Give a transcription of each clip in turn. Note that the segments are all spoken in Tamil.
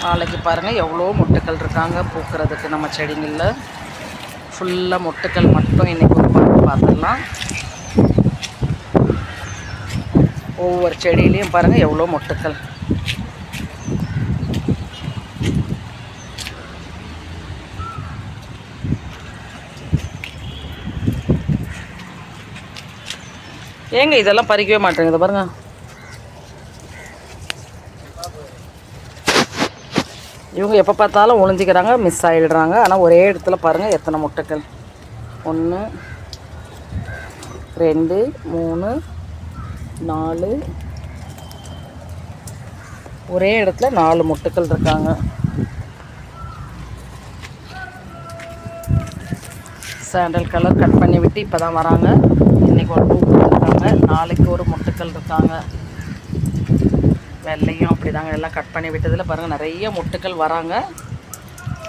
நாளைக்கு பாருங்கள் எவ்வளோ மொட்டுக்கள் இருக்காங்க பூக்கிறதுக்கு. நம்ம செடிங்களில் ஃபுல்லாக மொட்டுக்கள் மட்டும் இன்றைக்கி ஒரு பார்த்துடலாம். ஒவ்வொரு செடியிலையும் பாருங்கள் எவ்வளோ மொட்டுக்கள். ஏங்க இதெல்லாம் பறிக்கவே மாட்டேங்குது பாருங்கள். இவங்க எப்போ பார்த்தாலும் ஒளிஞ்சிக்கிறாங்க, மிஸ் ஆகிடுறாங்க. ஆனால் ஒரே இடத்துல பாருங்கள் எத்தனை முட்டைகள். 1 2 3 4, ஒரே இடத்துல 4 முட்டைகள் இருக்காங்க. சாண்டல் கலர் கட் பண்ணி விட்டு இப்போ தான் வராங்க. இன்றைக்கி ஒரு பூ இருக்காங்க, நாளைக்கு ஒரு முட்டைகள் இருக்காங்க. வெள்ளையும் அப்படி தாங்க, எல்லாம் கட் பண்ணி விட்டதில் பாருங்கள் நிறைய முட்டுக்கள் வராங்க.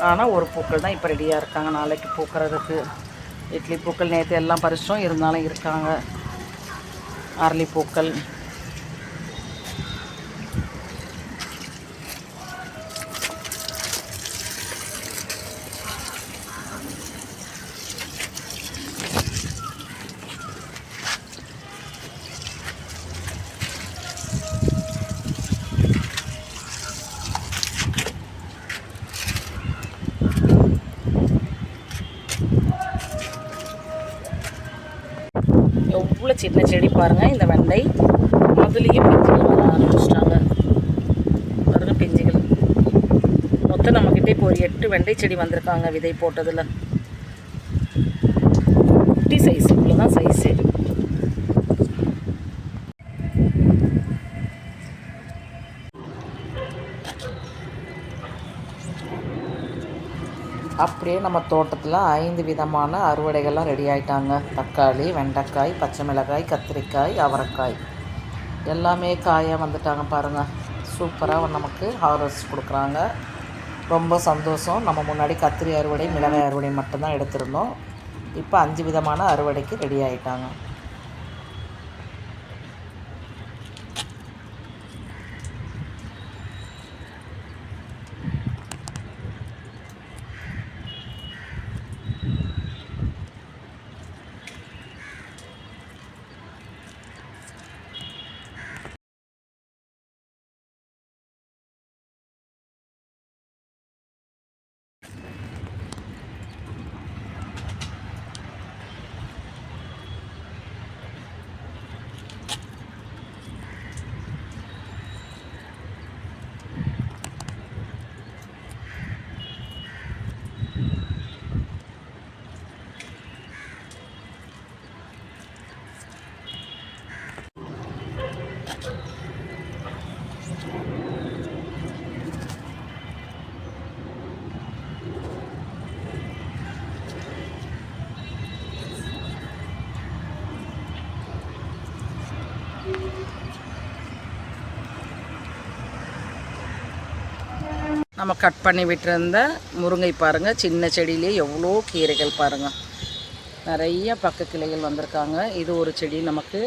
ஆனால் ஒரு பூக்கள் தான் இப்போ ரெடியாக இருக்காங்க நாளைக்கு பூக்கிறதுக்கு. இட்லி பூக்கள் நேற்று எல்லாம் பறிச்சோம், இருந்தாலும் இருக்காங்க. அரளி பூக்கள், எவ்வளோ சின்ன செடி பாருங்கள். இந்த வெண்டை அதுலேயும் பிஞ்சுகள் வர ஆரம்பிச்சிட்டாங்க பாருங்கள். பிஞ்சுகள் மொத்தம் நம்மக்கிட்ட இப்போ ஒரு 8 வெண்டை செடி வந்திருக்காங்க விதை போட்டதில். குட்டி சைஸ், இவ்வளோதான் சைஸு. அப்படியே நம்ம தோட்டத்தில் 5 விதமான அறுவடைகள்லாம் ரெடி ஆகிட்டாங்க. தக்காளி, வெண்டைக்காய், பச்சை மிளகாய், கத்திரிக்காய், அவரைக்காய் எல்லாமே காயாக வந்துட்டாங்க பாருங்கள். சூப்பராக நமக்கு ஹார்வெஸ்ட் கொடுக்குறாங்க. ரொம்ப சந்தோஷம். நம்ம முன்னாடி கத்திரி அறுவடை, மிளகாய் அறுவடை மட்டும்தான் எடுத்திருந்தோம். இப்போ 5 விதமான அறுவடைக்கு ரெடி ஆகிட்டாங்க. நம்ம கட் பண்ணி விட்டுருந்த முருங்கை பாருங்கள். சின்ன செடியிலே எவ்வளோ கீரைகள் பாருங்கள். நிறைய பக்க கிளைகள் வந்திருக்காங்க. இது ஒரு செடி நமக்கு